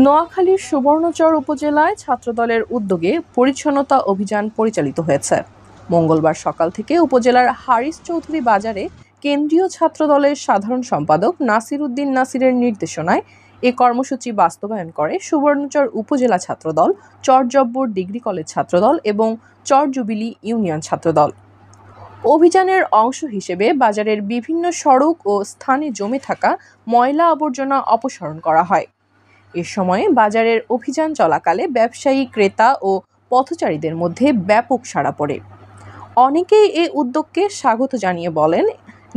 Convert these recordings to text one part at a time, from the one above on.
নোয়াখালীর সুবর্ণচর উপজেলায় ছাত্রদলের উদ্যোগে পরিচ্ছন্নতা অভিযান পরিচালিত হয়েছে। মঙ্গলবার সকাল থেকে উপজেলার হারিস চৌধুরী বাজারে কেন্দ্রীয় ছাত্রদলের সাধারণ সম্পাদক নাসির উদ্দিন নাসিরের নির্দেশনায় এ কর্মসূচি বাস্তবায়ন করে সুবর্ণচর উপজেলা ছাত্রদল, চরজব্বর ডিগ্রি কলেজ ছাত্রদল এবং চরজুবিলি ইউনিয়ন ছাত্রদল। অভিযানের অংশ হিসেবে বাজারের বিভিন্ন সড়ক ও স্থানে জমে থাকা ময়লা আবর্জনা অপসারণ করা হয়। এ সময়ে বাজারের অভিযান চলাকালে ব্যবসায়ী, ক্রেতা ও পথচারীদের মধ্যে ব্যাপক সাড়া পড়ে। অনেকেই এ উদ্যোগকে স্বাগত জানিয়ে বলেন,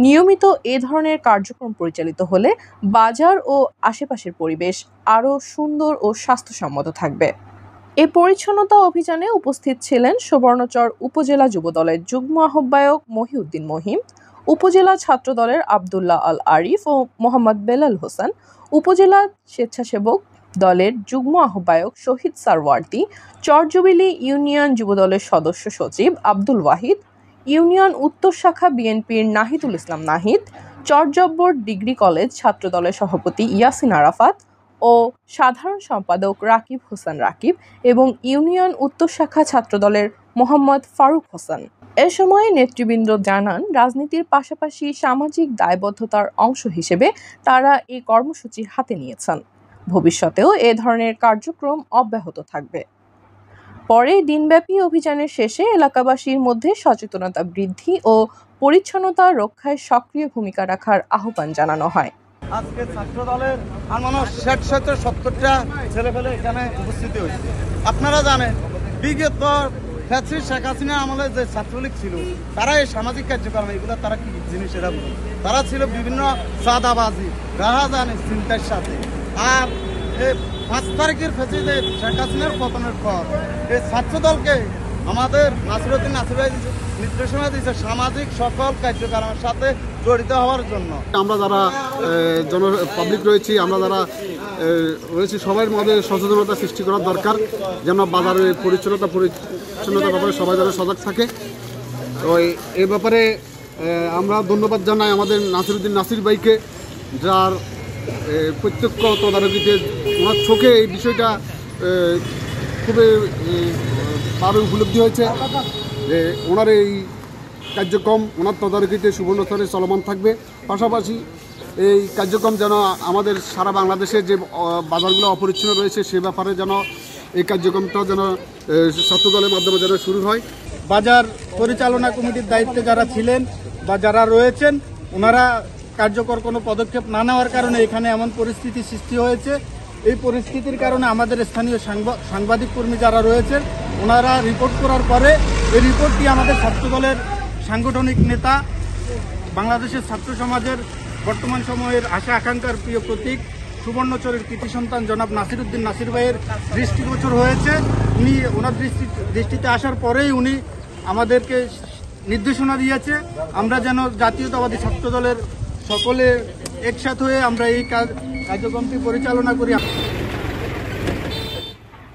নিয়মিত এ ধরনের কার্যক্রম পরিচালিত হলে বাজার ও আশেপাশের পরিবেশ আরও সুন্দর ও স্বাস্থ্যসম্মত থাকবে। এ পরিচ্ছন্নতা অভিযানে উপস্থিত ছিলেন সুবর্ণচর উপজেলা যুবদলের যুগ্ম আহ্বায়ক মহিউদ্দিন মহিম, উপজেলা ছাত্রদলের আবদুল্লাহ আল আরিফ ও মোহাম্মদ বেলাল হোসেন, উপজেলা স্বেচ্ছাসেবক দলের যুগ্ম আহ্বায়ক শহীদ সারওয়ার্দী, চরজুবিলি ইউনিয়ন যুবদলের সদস্য সচিব আব্দুল ওয়াহিদ, ইউনিয়ন উত্তর শাখা বিএনপির নাহিদুল ইসলাম নাহিদ, চরজব্বর ডিগ্রি কলেজ ছাত্রদলের সভাপতি ইয়াসিন আরাফাত ও সাধারণ সম্পাদক রাকিব হোসেন রাকিব এবং ইউনিয়ন উত্তর শাখা ছাত্রদলের মোহাম্মদ ফারুক হোসেন। এ সময় নেতৃবৃন্দ জানান, রাজনীতির পাশাপাশি সামাজিক দায়বদ্ধতার অংশ হিসেবে তারা এই কর্মসূচি হাতে নিয়েছেন। ভবিষ্যতেও এ ধরনের কার্যক্রম অব্যাহত থাকবে। পরে দিনব্যাপী অভিযানের শেষে এলাকাবাসীর মধ্যে সচেতনতা বৃদ্ধি ও পরিচ্ছন্নতা রক্ষায় সক্রিয় ভূমিকা রাখার আহ্বান জানানো হয়। আজকে ছাত্রদলের 60-70টা ছেলেপেলে এখানে উপস্থিত হয়েছে। আপনারা জানেন, বিগত ফ্যাসিস্ট শেখ হাসিনা আমলে যে ছাত্রলীগ ছিল, তারা এই সামাজিক কার্যক্রম এগুলো তারা কি জিনিস এরা বলুন, তারা ছিল বিভিন্ন চাঁদাবাজি, রাহাজানি, চিন্তার সাথে। আর এই 5 তারিখের ফ্যাসিস্টে শেখ হাসিনার পতনের পর এই ছাত্রদলকে আমাদের নাসির উদ্দিন নাসির ভাই নির্দেশনা দিয়েছে সামাজিক সকল কার্যক্রমের সাথে জড়িত হওয়ার জন্য। আমরা যারা পাবলিক রয়েছি, আমরা যারা রয়েছি, সবাই মধ্যে সচেতনতা সৃষ্টি করার দরকার, যেন বাজারের পরিচ্ছন্নতার ব্যাপারে সবাই যেন সজাগ থাকে। তো এই ব্যাপারে আমরা ধন্যবাদ জানাই আমাদের নাসির উদ্দিন নাসির ভাইকে, যার প্রত্যক্ষ তদারকিতে ওনার চোখে এই বিষয়টা খুবই ভাবে উপলব্ধি হয়েছে যে ওনার এই কার্যক্রম ওনার তদারকিতে সুবর্ণচরে চলমান থাকবে। পাশাপাশি এই কার্যক্রম যেন আমাদের সারা বাংলাদেশে যে বাজারগুলো অপরিচ্ছন্ন রয়েছে সে ব্যাপারে যেন এই কার্যক্রমটা যেন ছাত্রদলের মাধ্যমে যেন শুরু হয়। বাজার পরিচালনা কমিটির দায়িত্বে যারা ছিলেন বা যারা রয়েছেন, ওনারা কার্যকর কোনো পদক্ষেপ না নেওয়ার কারণে এখানে এমন পরিস্থিতি সৃষ্টি হয়েছে। এই পরিস্থিতির কারণে আমাদের স্থানীয় সাংবাদিক কর্মী যারা রয়েছেন, ওনারা রিপোর্ট করার পরে এই রিপোর্টটি আমাদের ছাত্রদলের সাংগঠনিক নেতা, বাংলাদেশের ছাত্র সমাজের বর্তমান সময়ের আশা আকাঙ্ক্ষার প্রিয় প্রতীক সুবর্ণচরের কৃতি সন্তান জনাব নাসির উদ্দিন নাসির ভাইয়ের দৃষ্টিগোচর হয়েছে। উনি ওনার দৃষ্টিতে আসার পরেই উনি আমাদেরকে নির্দেশনা দিয়েছে আমরা যেন জাতীয়তাবাদী ছাত্রদলের সকলে একসাথ হয়ে আমরা এই কার্যক্রমটি পরিচালনা করি।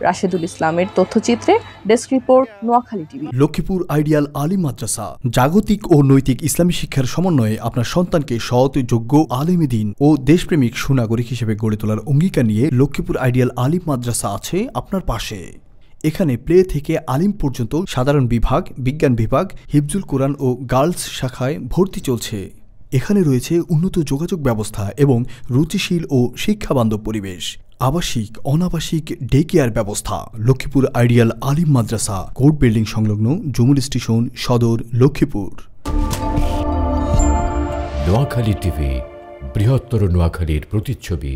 রাশেদুল ইসলামের তথ্যচিত্রে desk report, Noakhali TV. Lakshmipur ideal Alim Madrasa জাগতিক ও নৈতিক ইসলামী শিক্ষার সমন্বয়ে আপনার সন্তানকে সৎ, যোগ্য, আলেমে দ্বীন ও দেশপ্রেমিক সুনাগরিক হিসেবে গড়ে তোলার অঙ্গীকার নিয়ে লক্ষ্মীপুর আইডিয়াল আলিম মাদ্রাসা আছে আপনার পাশে। এখানে প্লে থেকে আলিম পর্যন্ত সাধারণ বিভাগ, বিজ্ঞান বিভাগ, হিফজুল কোরআন ও গার্লস শাখায় ভর্তি চলছে। এখানে রয়েছে উন্নত যোগাযোগ ব্যবস্থা এবং রুচিশীল ও শিক্ষাবান্ধব পরিবেশ, আবাসিক অনাবাসিক ডে কেয়ার ব্যবস্থা। লক্ষ্মীপুর আইডিয়াল আলিম মাদ্রাসা, কোর্ট বিল্ডিং সংলগ্ন, জমুল স্টেশন, সদর, লক্ষ্মীপুর। নোয়াখালী টিভি, বৃহত্তর নোয়াখালীর প্রতিচ্ছবি।